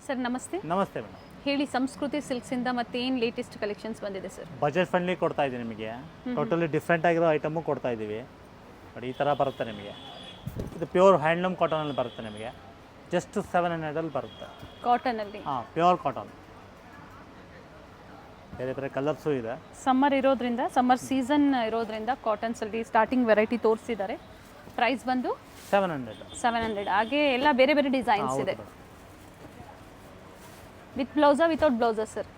Sir ನಮಸ್ತೆ. ನಮಸ್ತೆ madam. ಹೇಳಿ, ಸಂಸ್ಕೃತಿ ಸಿಲ್ಕ್ಸ್ ಇಂದ ಮತ್ತೆ ಏನು ಲೇಟೆಸ್ಟ್ ಕಲೆಕ್ಷನ್ಸ್ ಬಂದಿದೆ ಸರ್? ಬಜೆಟ್ ಫ್ರೆಂಡ್ಲಿ ಕೊಡ್ತಾ ಇದ್ದೀವಿ ನಿಮಗೆ. ಟೋಟಲಿ ಡಿಫ್ರೆಂಟ್ ಆಗಿರೋ ಐಟಮು ಕೊಡ್ತಾ ಇದ್ದೀವಿ ನೋಡಿ. ಈ ಥರ ಬರುತ್ತೆ ನಿಮಗೆ. ಇದು ಪ್ಯೂರ್ ಹ್ಯಾಂಡ್ಲೂಮ್ ಕಾಟನಲ್ಲಿ ಬರುತ್ತೆ ನಿಮಗೆ. ಜಸ್ಟ್ 700 ಬರುತ್ತೆ ಕಾಟನಲ್ಲಿ. ಹಾಂ, ಪ್ಯೂರ್ ಕಾಟನ್. ಬೇರೆ ಬೇರೆ ಕಲರ್ಸು ಇದೆ. ಸಮ್ಮರ್ ಇರೋದ್ರಿಂದ, ಸಮ್ಮರ್ ಸೀಸನ್ ಇರೋದ್ರಿಂದ ಕಾಟನ್ಸಲ್ಲಿ ಸ್ಟಾರ್ಟಿಂಗ್ ವೆರೈಟಿ ತೋರಿಸಿದ್ದಾರೆ. ಪ್ರೈಸ್ ಬಂದು 700. ಹಾಗೆ ಎಲ್ಲ ಬೇರೆ ಬೇರೆ ಡಿಸೈನ್ಸ್ ಇದೆ. ವಿತ್ ಬ್ಲೌಸಾ ವಿತೌಟ್ ಬ್ಲೌಸಾ ಸರ್?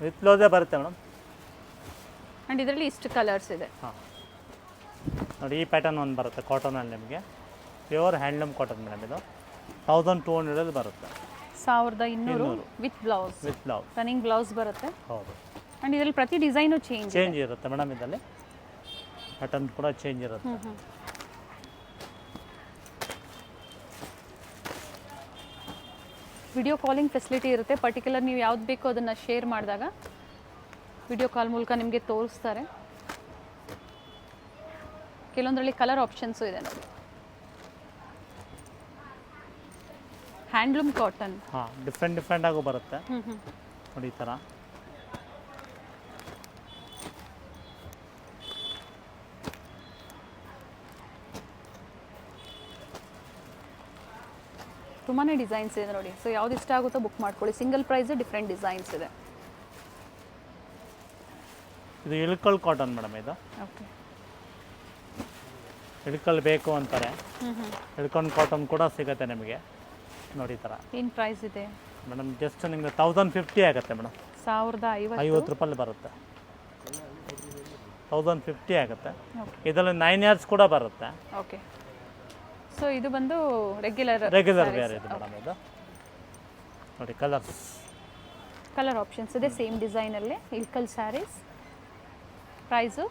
ವಿತ್ ಬ್ಲೌಸೇ ಬರುತ್ತೆ ಮೇಡಮ್. ಆ್ಯಂಡ್ ಇದರಲ್ಲಿ ಇಷ್ಟು ಕಲರ್ಸ್ ಇದೆ. ಹಾಂ ನೋಡಿ, ಈ ಪ್ಯಾಟರ್ನ್ ಒಂದು ಬರುತ್ತೆ ಕಾಟನಲ್ಲಿ ನಿಮಗೆ. Pure handloom cotton madam. ಇದು 1200 ಬರುತ್ತೆ. 1200 ವಿತ್ ಬ್ಲೌಸ್. ರನ್ನಿಂಗ್ ಬ್ಲೌಸ್ ಬರುತ್ತೆ. ಹೌದು. ಆ್ಯಂಡ್ ಇದರಲ್ಲಿ ಪ್ರತಿ ಡಿಸೈನು ಚೇಂಜ್ ಇರುತ್ತೆ ಮೇಡಮ್. ಇದರಲ್ಲಿ ಪ್ಯಾಟರ್ನ್ ಕೂಡ ಚೇಂಜ್ ಇರುತ್ತೆ. ವಿಡಿಯೋ ಕಾಲಿಂಗ್ ಫೆಸಿಲಿಟಿ ಇರುತ್ತೆ. ಪರ್ಟಿಕ್ಯುಲರ್ ನೀವು ಯಾವ್ದು ಬೇಕೋ ಅದನ್ನು ಶೇರ್ ಮಾಡಿದಾಗ ವಿಡಿಯೋ ಕಾಲ್ ಮೂಲಕ ನಿಮಗೆ ತೋರಿಸ್ತಾರೆ. ಕೆಲವೊಂದರಲ್ಲಿ ಕಲರ್ ಆಪ್ಷನ್ಸು ಇದೆ ನೋಡಿ. Handloom cotton. ಹಾಂ, ಡಿಫ್ರೆಂಟ್ ಆಗು ಬರುತ್ತೆ ನೋಡಿ. ಈ ಥರ ತುಂಬಾ ಡಿಸೈನ್ಸ್ ಇದೆ ನೋಡಿ. ಸೊ ಯಾವ್ದು ಇಷ್ಟ ಆಗುತ್ತೋ ಬುಕ್ ಮಾಡ್ಕೊಳ್ಳಿ. ಸಿಂಗಲ್ ಪ್ರೈಸ್, ಡಿಫ್ರೆಂಟ್ ಡಿಸೈನ್ಸ್ ಇದೆ. ಇದು ಇಳ್ಕಲ್ ಕಾಟನ್ ಮೇಡಮ್. ಇದು ಓಕೆ. ಇಳ್ಕಲ್ ಬೇಕು ಅಂತಾರೆ, ಇಳ್ಕಲ್ ಕಾಟನ್ ಕೂಡ ಸಿಗುತ್ತೆ ನಿಮಗೆ ನೋಡಿ. ಈ ಥರ ಏನು ಪ್ರೈಸ್ ಇದೆ ಮೇಡಮ್? ಜಸ್ಟ್ ನಿಮಗೆ 1050 ಆಗುತ್ತೆ ಮೇಡಮ್. 1050 ರೂಪಾಯಿ ಬರುತ್ತೆ. 1050 ಆಗುತ್ತೆ. ಇದರಲ್ಲಿ 9 ಇಯರ್ಸ್ ಕೂಡ ಬರುತ್ತೆ. ಓಕೆ. ಸೊ ಇದು ಬಂದು ರೆಗ್ಯುಲರ್ ವೇರ್ ಇದು ಮೇಡಮ್. ಇದು ನೋಡಿ, ಕಲರ್ ಆಪ್ಷನ್ಸ್ ಇದೆ. ಸೇಮ್ ಡಿಸೈನಲ್ಲಿ ಇಳ್ಕಲ್ ಸ್ಯಾರೀಸ್. ಪ್ರೈಸು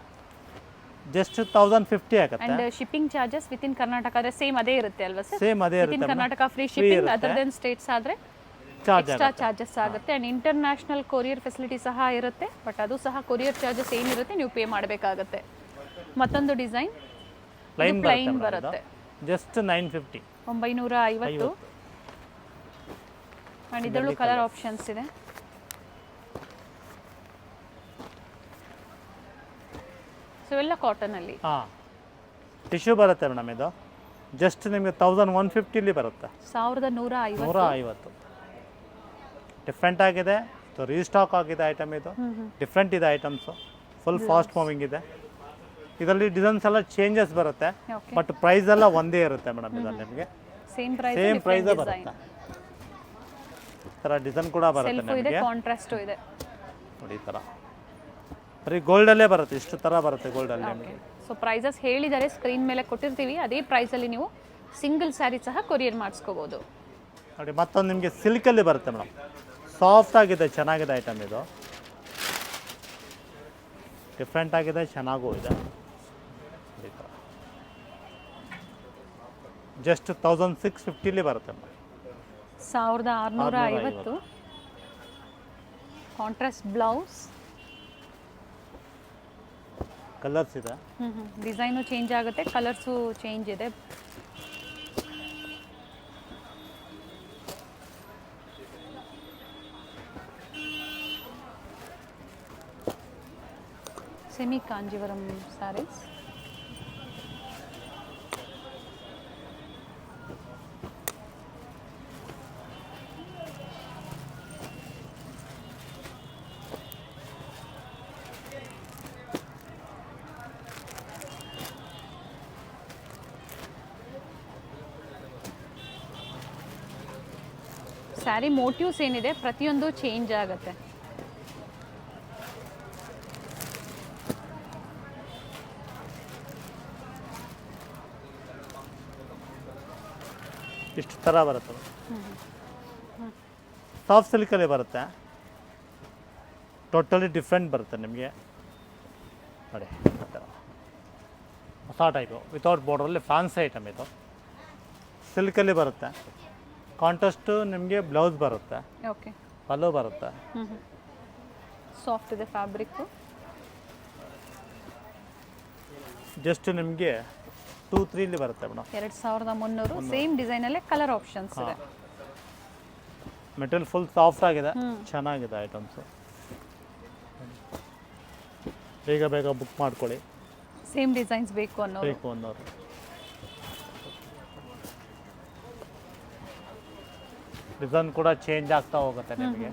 ಜಸ್ಟ್ 1050 ಆಗುತ್ತೆ. And shipping charges within Karnataka ಆದರೆ ಸೇಮ್ ಅದೇ ಇರುತ್ತೆ ಅಲ್ವಾ ಸರ್? ಸೇಮ್ ಅದೇ ಇರುತ್ತೆ. Within Karnataka free shipping. Other than states ಆದರೆ ಎಕ್ಸ್ಟ್ರಾ ಚಾರ್ಜಸ್ ಆಗುತ್ತೆ. ಆ್ಯಂಡ್ ಇಂಟರ್ನ್ಯಾಷನಲ್ ಕೊರಿಯರ್ ಫೆಸಿಲಿಟಿ ಸಹ ಇರುತ್ತೆ. ಬಟ್ ಅದು ಸಹ ಕೊರಿಯರ್ ಚಾರ್ಜಸ್ ಏನಿರುತ್ತೆ ನೀವು ಪೇ ಮಾಡಬೇಕಾಗುತ್ತೆ. ಮತ್ತೊಂದು ಡಿಸೈನ್ ಪ್ಲೈನ್ ಬರುತ್ತೆ. ಜಸ್ಟ್ 950. 950. ಆ್ಯಂಡ್ ಇದರಲ್ಲೂ ಕಲರ್ ಆಪ್ಷನ್ಸ್ ಇದೆ. ಸೊ ಎಲ್ಲ ಕಾಟನಲ್ಲಿ. ಹಾಂ, ಟಿಶ್ಯೂ ಬರುತ್ತೆ ಮೇಡಮ್. ಇದು ಜಸ್ಟ್ ನಿಮಗೆ 1150 ಬರುತ್ತೆ. 1150. ಡಿಫ್ರೆಂಟ್ ಆಗಿದೆ. ರೀಸ್ಟಾಕ್ ಆಗಿದೆ ಐಟಮ್. ಇದು ಡಿಫ್ರೆಂಟ್ ಇದೆ ಐಟಮ್ಸು. ಫುಲ್ ಫಾಸ್ಟ್ ಮೂವಿಂಗ್ ಇದೆ. ಇದರಲ್ಲಿ ಡಿಸೈನ್ಸ್ ಎಲ್ಲ ಚೇಂಜಸ್ ಬರುತ್ತೆ. ಬಟ್ ಪ್ರೈಸ್ ಎಲ್ಲ ಒಂದೇ ಇರುತ್ತೆ ಮೇಡಮ್. ಇದರಲ್ಲಿ ನಿಮಗೆ ಸೇಮ್ ಪ್ರೈಸ್ ಬರುತ್ತೆ. ಈ ಥರ ಡಿಸೈನ್ ಕೂಡ ಬರುತ್ತೆ ನಿಮಗೆ. ಕಾಂಟ್ರಾಸ್ಟ್ ಇದೆ ನೋಡಿ. ಈ ಥರ ಬರೀ ಗೋಲ್ಡಲ್ಲೇ ಬರುತ್ತೆ. ಇಷ್ಟು ಥರ ಬರುತ್ತೆ ಗೋಲ್ಡಲ್ಲಿ ನಿಮಗೆ. ಸೊ ಪ್ರೈಸಸ್ ಹೇಳಿದ್ದಾರೆ, ಸ್ಕ್ರೀನ್ ಮೇಲೆ ಕೊಟ್ಟಿರ್ತೀವಿ. ಅದೇ ಪ್ರೈಸಲ್ಲಿ ನೀವು ಸಿಂಗಲ್ ಸ್ಯಾರಿ ಸಹ ಕೊರಿಯರ್ ಮಾಡಿಸ್ಕೋಬೋದು ನೋಡಿ. ಮತ್ತೊಂದು ನಿಮಗೆ ಸಿಲ್ಕಲ್ಲಿ ಬರುತ್ತೆ ಮೇಡಮ್. ಸಾಫ್ಟ್ ಆಗಿದೆ, ಚೆನ್ನಾಗಿದೆ ಐಟಮ್. ಇದು ಡಿಫ್ರೆಂಟ್ ಆಗಿದೆ, ಚೆನ್ನಾಗೂ ಇದೆ. ಜಸ್ಟ್ 1650 ಬರುತ್ತೆ ಮೇಡಮ್. 1650. Contrast blouse. ಕಲರ್ಸ್ ಇದೆ. ಡಿಸೈನು ಚೇಂಜ್ ಆಗುತ್ತೆ, ಕಲರ್ಸು ಚೇಂಜ್ ಇದೆ. ಸೆಮಿ ಕಾಂಜೀವರಂ ಸ್ಯಾರೀಸ್. ಸ್ಯಾರಿ ಮೋಟಿವ್ಸ್ ಏನಿದೆ ಪ್ರತಿಯೊಂದು ಚೇಂಜ್ ಆಗುತ್ತೆ. ಇಷ್ಟು ಥರ ಬರುತ್ತೆ. ಸಾಫ್ಟ್ ಸಿಲ್ಕಲ್ಲಿ ಬರುತ್ತೆ. ಟೋಟಲಿ ಡಿಫ್ರೆಂಟ್ ಬರುತ್ತೆ ನಿಮಗೆ ನೋಡಿ. ಹೊಸ ಟೈಪು ವಿತೌಟ್ ಬಾರ್ಡ್ರಲ್ಲಿ ಫ್ಯಾನ್ಸಿ ಐಟಮ್. ಇದು ಸಿಲ್ಕಲ್ಲಿ ಬರುತ್ತೆ. ಕಾಂಟ್ರಾಸ್ಟ್ ನಿಮಗೆ ಬ್ಲೌಸ್ ಬರುತ್ತೆ. ಓಕೆ. ಪಲ್ಲು ಬರುತ್ತೆ. ಸಾಫ್ಟ್ ಇದೆ ಫ್ಯಾಬ್ರಿಕ್. ಜಸ್ಟ್ ನಿಮಗೆ 2-3 ಬರುತ್ತೆ ಮೇಡಮ್. 2300 ಸೇಮ್ ಡಿಸೈನ್ ಅಲ್ಲೇ ಕಲರ್ ಆಪ್ಷನ್ಸ್ ಇದೆ. ಮೆಟೀರಿಯಲ್ ಫುಲ್ ಸಾಫ್ಟ್ ಆಗಿದೆ, ಚೆನ್ನಾಗಿದೆ ಐಟಮ್ಸು. ಬೇಗ ಬೇಗ ಬುಕ್ ಮಾಡ್ಕೊಳ್ಳಿ, ಸೇಮ್ ಡಿಸೈನ್ಸ್ ಬೇಕು ಅನ್ನೋರು. ಡಿಸೈನ್ ಕೂಡ ಚೇಂಜ್ ಆಗ್ತಾ ಹೋಗುತ್ತೆ ನಿಮಗೆ.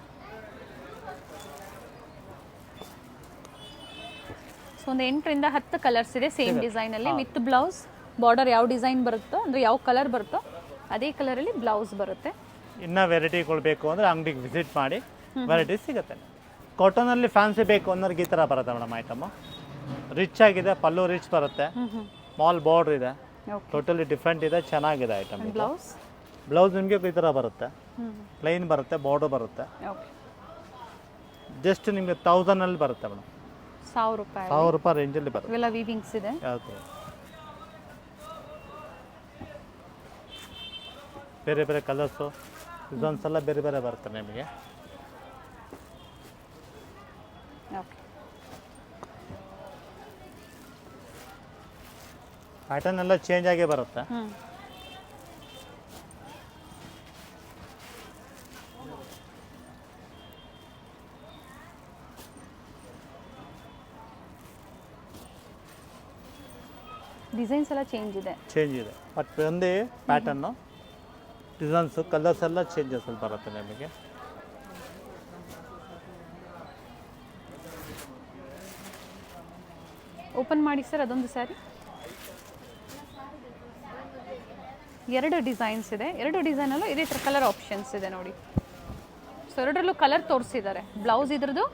ಸೊ ಒಂದು 8ರಿಂದ 10 ಕಲರ್ಸ್ ಇದೆ ಸೇಮ್ ಡಿಸೈನಲ್ಲಿ ವಿತ್ ಬ್ಲೌಸ್. ಬಾರ್ಡರ್ ಯಾವ ಡಿಸೈನ್ ಬರುತ್ತೋ ಅಂದರೆ ಯಾವ ಕಲರ್ ಬರುತ್ತೋ ಅದೇ ಕಲರಲ್ಲಿ ಬ್ಲೌಸ್ ಬರುತ್ತೆ. ಇನ್ನೂ ವೆರೈಟಿಗಳು ಬೇಕು ಅಂದರೆ ಅಂಗಡಿಗೆ ವಿಸಿಟ್ ಮಾಡಿ ವೆರೈಟೀಸ್ ಸಿಗುತ್ತೆ. ಕಾಟನಲ್ಲಿ ಫ್ಯಾನ್ಸಿ ಬೇಕು ಅನ್ನೋರಿಗೆ ಈ ಥರ ಬರುತ್ತೆ ಮೇಡಮ್ ಐಟಮು. ರಿಚ್ ಆಗಿದೆ, ಪಲ್ಲು ರಿಚ್ ಬರುತ್ತೆ, ಸ್ಮಾಲ್ ಬಾರ್ಡ್ರ್ ಇದೆ, ಟೋಟಲಿ ಡಿಫ್ರೆಂಟ್ ಇದೆ, ಚೆನ್ನಾಗಿದೆ ಐಟಮ್. ಬ್ಲೌಸ್ ನಿಮಗೆ ಈ ಥರ ಬರುತ್ತೆ, ಪ್ಲೈನ್ ಬರುತ್ತೆ, ಬಾರ್ಡರ್ ಬರುತ್ತೆ. ಜಸ್ಟ್ ನಿಮಗೆ 1000 ಬರುತ್ತೆ ಮೇಡಮ್. 1000 ರೂಪಾಯಿ ರೇಂಜಲ್ಲಿ ಬರುತ್ತೆ. ಇವೆಲ್ಲ ವೀವಿಂಗ್ಸ್ ಇದೆ. ಬೇರೆ ಬೇರೆ ಕಲರ್ಸು ಡಿಸೈನ್ಸ್ ಎಲ್ಲ ಬೇರೆ ಬೇರೆ ಬರುತ್ತೆ ನಿಮಗೆ. ಪ್ಯಾಟರ್ನ್ ಎಲ್ಲ ಚೇಂಜ್ ಆಗೇ ಬರುತ್ತೆ. ಡಿಸೈನ್ಸ್ ಎಲ್ಲ ಚೇಂಜ್ ಇದೆ ಬಟ್ ಒಂದೇ ಪ್ಯಾಟರ್ನು, ಡಿಸೈನ್ಸು ಕಲರ್ಸ್ ಎಲ್ಲ ಚೇಂಜಸ್ ಬರುತ್ತೆ ನಿಮಗೆ. ಓಪನ್ ಮಾಡಿ ಸರ್ ಅದೊಂದು ಸ್ಯಾರಿ. 2 ಡಿಸೈನ್ಸ್ ಇದೆ, 2 ಡಿಸೈನಲ್ಲೂ ಇದೇ ಥರ ಕಲರ್ ಆಪ್ಷನ್ಸ್ ಇದೆ ನೋಡಿ. ಸೊ 2ರಲ್ಲೂ ಕಲರ್ ತೋರಿಸಿದ್ದಾರೆ. ಬ್ಲೌಸ್ ಇದ್ರದ್ದು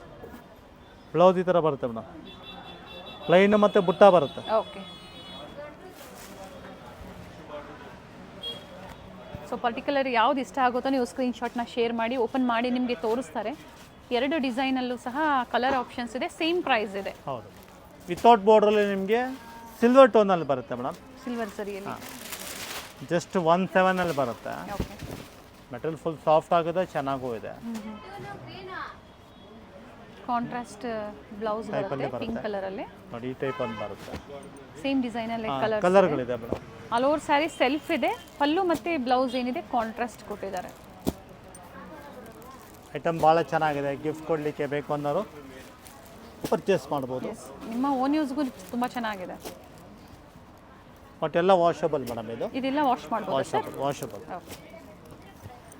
ಬ್ಲೌಸ್ ಈ ಥರ ಬರುತ್ತೆ ಮೇಡಮ್, ಪ್ಲೈನ್ ಮತ್ತು ಬುಟ್ಟ ಬರುತ್ತೆ. ಓಕೆ. ಸೊ ಪರ್ಟಿಕ್ಯುಲರ್ ಯಾವ್ದು ಇಷ್ಟ ಆಗುತ್ತೋ ನೀವು ಸ್ಕ್ರೀನ್ಶಾಟ್ನ ಶೇರ್ ಮಾಡಿ, ಓಪನ್ ಮಾಡಿ ನಿಮಗೆ ತೋರಿಸ್ತಾರೆ. 2 ಡಿಸೈನಲ್ಲೂ ಸಹ ಕಲರ್ ಆಪ್ಷನ್ಸ್ ಇದೆ, ಸೇಮ್ ಪ್ರೈಸ್ ಇದೆ. ಹೌದು, ವಿತೌಟ್ ಬಾರ್ಡ್ರಲ್ಲಿ ನಿಮಗೆ ಸಿಲ್ವರ್ ಟೋನಲ್ಲಿ ಬರುತ್ತೆ ಮೇಡಮ್. ಸಿಲ್ವರ್ ಸರಿಯಲ್ಲಿ ಜಸ್ಟ್ 17 ಬರುತ್ತೆ. ಓಕೆ. ಮೆಟೀರಿಯಲ್ ಫುಲ್ ಸಾಫ್ಟ್ ಆಗಿದೆ, ಚೆನ್ನಾಗೂ ಇದೆ. ಕಾಂಟ್ರಾಸ್ಟ್ ಬ್ಲೌಸ್ ಬರುತ್ತೆ ಪಿಂಕ್ ಕಲರಲ್ಲಿ ನೋಡಿ. ಈ ಟೈಪ್ ಒಂದು ಬರುತ್ತೆ, ಸೇಮ್ ಡಿಸೈನಲ್ಲಿ ಕಲರ್ಗಳಿದೆ madam. All over sari self ಇದೆ, ಪಲ್ಲು ಮತ್ತು ಬ್ಲೌಸ್ ಏನಿದೆ ಕಾಂಟ್ರಾಸ್ಟ್ ಕೊಟ್ಟಿದ್ದಾರೆ. ಐಟಮ್ ಭಾಳ ಚೆನ್ನಾಗಿದೆ, ಗಿಫ್ಟ್ ಕೊಡಲಿಕ್ಕೆ ಬೇಕು ಅನ್ನೋರು ಪರ್ಚೇಸ್ ಮಾಡ್ಬೋದು. ನಿಮ್ಮ ಓನ್ ಯೂಸ್ಗೂ ತುಂಬ ಚೆನ್ನಾಗಿದೆ. ಬಟ್ ಎಲ್ಲ ವಾಷಬಲ್ ಮೇಡಮ್, ಇದೆಲ್ಲ ವಾಶ್ ಮಾಡ್ಬೋದು. ವಾಷಬಲ್.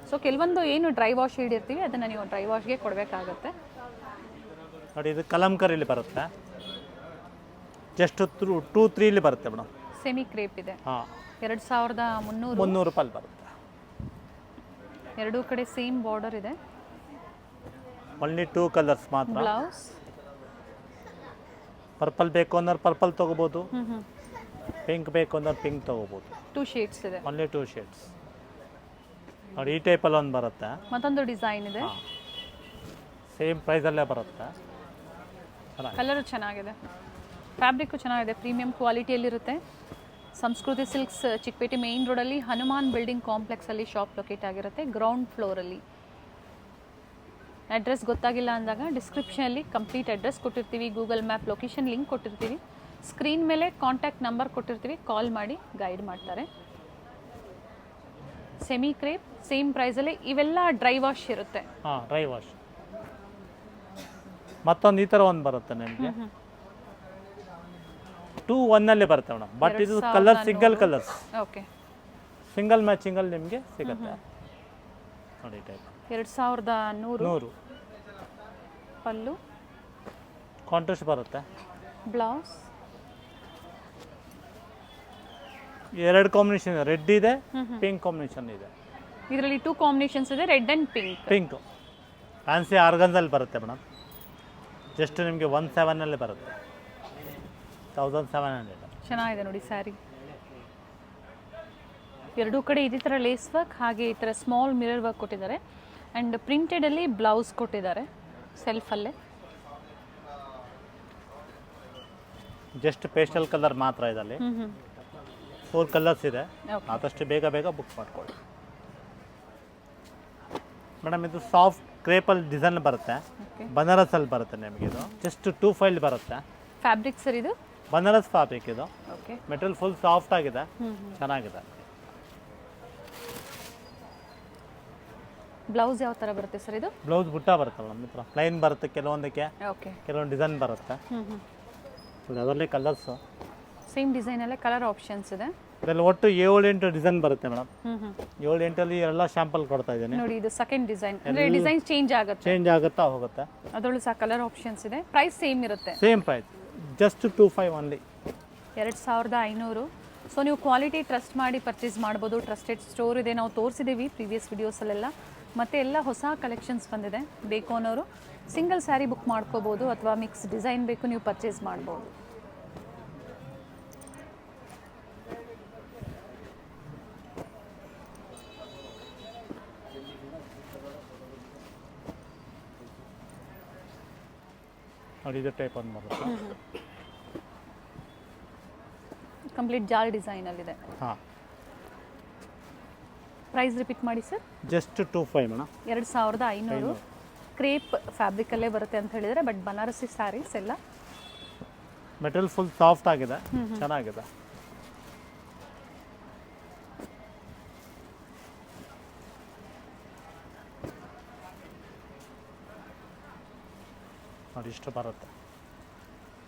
ಸೊ ಕೆಲವೊಂದು ಏನು ಡ್ರೈ ವಾಶ್ ಹಿಡಿರ್ತೀವಿ ಅದನ್ನು ನೀವು ಡ್ರೈ ವಾಶ್ಗೆ ಕೊಡಬೇಕಾಗತ್ತೆ ನೋಡಿ. ಇದು ಕಲಂಕರಿಲಿ ಬರುತ್ತೆ, ಜಸ್ಟ್ 2-3 ಬರುತ್ತೆ ಮೇಡಮ್. ಸೆಮಿ ಕ್ರೇಪ್ ಇದೆ. ಹಾಂ, 2300 ರೂಪಾಯಿ ಬರುತ್ತೆ. 2 ಕಡೆ ಸೇಮ್ ಬಾರ್ಡರ್ ಇದೆ. ಓನ್ಲಿ 2 ಕಲರ್ಸ್ ಮಾತ್ರ. ಬ್ಲೌಸ್ ಪರ್ಪಲ್ ಬೇಕು ಅಂದ್ರೆ ಪರ್ಪಲ್ ತೊಗೋಬೋದು, ಪಿಂಕ್ ಬೇಕು ಅಂದ್ರೆ ಪಿಂಕ್ ತೊಗೋಬೋದು. 2 ಶೇಡ್ಸ್ ಇದೆ. ಓನ್ಲಿ 2 ಶೇಡ್ಸ್ ನೋಡಿ. ಈ ಟೈಪಲ್ಲಿ ಒಂದು ಬರುತ್ತೆ, ಮತ್ತೊಂದು ಡಿಸೈನ್ ಇದೆ, ಸೇಮ್ ಪ್ರೈಸಲ್ಲೇ ಬರುತ್ತೆ. ಕಲರು ಚೆನ್ನಾಗಿದೆ, ಫ್ಯಾಬ್ರಿಕ್ಕು ಚೆನ್ನಾಗಿದೆ, ಪ್ರೀಮಿಯಂ ಕ್ವಾಲಿಟಿಯಲ್ಲಿರುತ್ತೆ. ಸಂಸ್ಕೃತಿ ಸಿಲ್ಕ್ಸ್ ಚಿಕ್ಕಪೇಟೆ ಮೇನ್ ರೋಡಲ್ಲಿ ಹನುಮಾನ್ ಬಿಲ್ಡಿಂಗ್ ಕಾಂಪ್ಲೆಕ್ಸಲ್ಲಿ ಶಾಪ್ ಲೊಕೇಟ್ ಆಗಿರುತ್ತೆ, ಗ್ರೌಂಡ್ ಫ್ಲೋರಲ್ಲಿ. ಅಡ್ರೆಸ್ ಗೊತ್ತಾಗಿಲ್ಲ ಅಂದಾಗ ಡಿಸ್ಕ್ರಿಪ್ಷನಲ್ಲಿ ಕಂಪ್ಲೀಟ್ ಅಡ್ರೆಸ್ ಕೊಟ್ಟಿರ್ತೀವಿ, ಗೂಗಲ್ ಮ್ಯಾಪ್ ಲೊಕೇಶನ್ ಲಿಂಕ್ ಕೊಟ್ಟಿರ್ತೀವಿ, ಸ್ಕ್ರೀನ್ ಮೇಲೆ ಕಾಂಟ್ಯಾಕ್ಟ್ ನಂಬರ್ ಕೊಟ್ಟಿರ್ತೀವಿ, ಕಾಲ್ ಮಾಡಿ ಗೈಡ್ ಮಾಡ್ತಾರೆ. ಸೆಮಿ ಕ್ರೇಪ್ ಸೇಮ್ ಪ್ರೈಸಲ್ಲಿ. ಇವೆಲ್ಲ ಡ್ರೈ ವಾಶ್ ಇರುತ್ತೆ. ಹಾಂ, ಡ್ರೈ ವಾಶ್. ಮತ್ತೊಂದು ಈ ಥರ ಒಂದು ಬರುತ್ತೆ ನಿಮಗೆ, 2-1 ಬರುತ್ತೆ ಮೇಡಮ್. ಬಟ್ ಇದು colour single colours. Okay. Single ಮ್ಯಾಚಿಂಗಲ್ಲಿ ನಿಮಗೆ ಸಿಗುತ್ತೆ ನೋಡಿ. ಟೈಪ್ 2100 ಪಲ್ಲು, ಕಾಂಟ್ರಾಸ್ಟ್ ಬರುತ್ತೆ. ಬ್ಲೌಸ್ 2 ಕಾಂಬಿನೇಷನ್, ರೆಡ್ ಇದೆ, ಪಿಂಕ್ ಕಾಂಬಿನೇಷನ್ ಇದೆ. ಇದರಲ್ಲಿ 2 ಕಾಂಬಿನೇಷನ್ಸ್ ಇದೆ, ರೆಡ್ ಆ್ಯಂಡ್ ಪಿಂಕ್. ಫ್ಯಾನ್ಸಿ ಆರ್ಗನ್ಸಲ್ಲಿ ಬರುತ್ತೆ ಮೇಡಮ್. ಜಸ್ಟ್ ನಿಮಗೆ 17 ಬರುತ್ತೆ, 1700. ಚೆನ್ನಾಗಿದೆ ನೋಡಿ ಸ್ಯಾರಿ. 2 ಕಡೆ ಇದೇ ಥರ ಲೇಸ್ ವರ್ಕ್, ಹಾಗೆ ಈ ಥರ ಸ್ಮಾಲ್ ಮಿರರ್ ವರ್ಕ್ ಕೊಟ್ಟಿದ್ದಾರೆ. ಆ್ಯಂಡ್ ಪ್ರಿಂಟೆಡಲ್ಲಿ ಬ್ಲೌಸ್ ಕೊಟ್ಟಿದ್ದಾರೆ ಸೆಲ್ಫಲ್ಲೇ. ಜಸ್ಟ್ ಪೇಸ್ಟಲ್ ಕಲರ್ ಮಾತ್ರ ಇದರಲ್ಲಿ. 4 ಕಲರ್ಸ್ ಇದೆ. ಆದಷ್ಟು ಬೇಗ ಬೇಗ ಬುಕ್ ಮಾಡ್ಕೊಳ್ಳಿ ಮೇಡಮ್. ಇದು ಸಾಫ್ಟ್ ಕ್ರೇಪಲ್ಲಿ ಡಿಸೈನ್ ಬರುತ್ತೆ, ಬನಾರಸಲ್ಲಿ ಬರುತ್ತೆ ನಿಮಗೆ. ಇದು ಜಸ್ಟ್ 2 ಬರುತ್ತೆ. ಫ್ಯಾಬ್ರಿಕ್ ಸರ್ ಇದು ಬನಾರಸ್ ಫ್ಯಾಬ್ರಿಕ್ ಇದು. ಓಕೆ. ಮೆಟೀರಿಯಲ್ ಫುಲ್ ಸಾಫ್ಟ್ ಆಗಿದೆ, ಚೆನ್ನಾಗಿದೆ. ಬ್ಲೌಸ್ ಯಾವ ಥರ ಬರುತ್ತೆ ಸರ್ ಇದು? ಬ್ಲೌಸ್ ಬುಟ್ಟ ಬರುತ್ತಲ್ಲ ನಮ್ಮ ಹತ್ರ, ಪ್ಲೈನ್ ಬರುತ್ತೆ ಕೆಲವೊಂದಕ್ಕೆ, ಓಕೆ. ಕೆಲವೊಂದು ಡಿಸೈನ್ ಬರುತ್ತೆ. ಅದರಲ್ಲಿ ಕಲರ್ಸು ಸೇಮ್ ಡಿಸೈನಲ್ಲೇ ಕಲರ್ ಆಪ್ಷನ್ಸ್ ಇದೆ. ಇದರಲ್ಲಿ ಒಟ್ಟು 7-8 ಡಿಸೈನ್ ಬರುತ್ತೆ ಮೇಡಮ್. 7-8 ಎಲ್ಲ ಶಾಂಪಲ್ ಕೊಡ್ತಾ ಇದ್ದೀನಿ ನೋಡಿ. ಇದು ಸೆಕೆಂಡ್ ಡಿಸೈನ್, ಅಂದರೆ ಡಿಸೈನ್ ಚೇಂಜ್ ಚೇಂಜ್ ಆಗುತ್ತಾ ಹೋಗುತ್ತೆ. ಅದರಲ್ಲೂ ಸಹ ಕಲರ್ ಆಪ್ಷನ್ಸ್ ಇದೆ. ಪ್ರೈಸ್ ಸೇಮ್ ಇರುತ್ತೆ. Same price, just 25 only, 2500. So ನೀವು ಕ್ವಾಲಿಟಿ ಟ್ರಸ್ಟ್ ಮಾಡಿ ಪರ್ಚೇಸ್ ಮಾಡ್ಬೋದು. ಟ್ರಸ್ಟೆಡ್ ಸ್ಟೋರ್ ಇದೆ, ನಾವು ತೋರಿಸಿದ್ದೀವಿ ಪ್ರೀವಿಯಸ್ ವಿಡಿಯೋಸಲ್ಲೆಲ್ಲ. ಮತ್ತು ಎಲ್ಲ ಹೊಸ ಕಲೆಕ್ಷನ್ಸ್ ಬಂದಿದೆ. ಬೇಕು ಅನ್ನೋರು ಸಿಂಗಲ್ ಸ್ಯಾರಿ ಬುಕ್ ಮಾಡ್ಕೋಬೋದು, ಅಥವಾ ಮಿಕ್ಸ್ ಡಿಸೈನ್ ಬೇಕು ನೀವು ಪರ್ಚೇಸ್ ಮಾಡ್ಬೋದು. ನೋಡಿ ಇದು ಟೈಪ್ ಒಂದು ಬರುತ್ತೆ. ಕಂಪ್ಲೀಟ್ ಜಾಲ್ ಡಿಸೈನಲ್ಲಿದೆ. ಹಾಂ, ಪ್ರೈಸ್ ರಿಪೀಟ್ ಮಾಡಿ ಸರ್. Just 25 madam. 2500. ಕ್ರೇಪ್ ಫ್ಯಾಬ್ರಿಕಲ್ಲೇ ಬರುತ್ತೆ ಅಂತ ಹೇಳಿದರೆ, ಬಟ್ ಬನಾರಸಿ ಸ್ಯಾರೀಸ್ ಎಲ್ಲ ಮೆಟೀರಿಯಲ್ ಫುಲ್ ಸಾಫ್ಟ್ ಆಗಿದೆ, ಚೆನ್ನಾಗಿದೆ. ನೋಡಿ ಇಷ್ಟು ಬರುತ್ತೆ.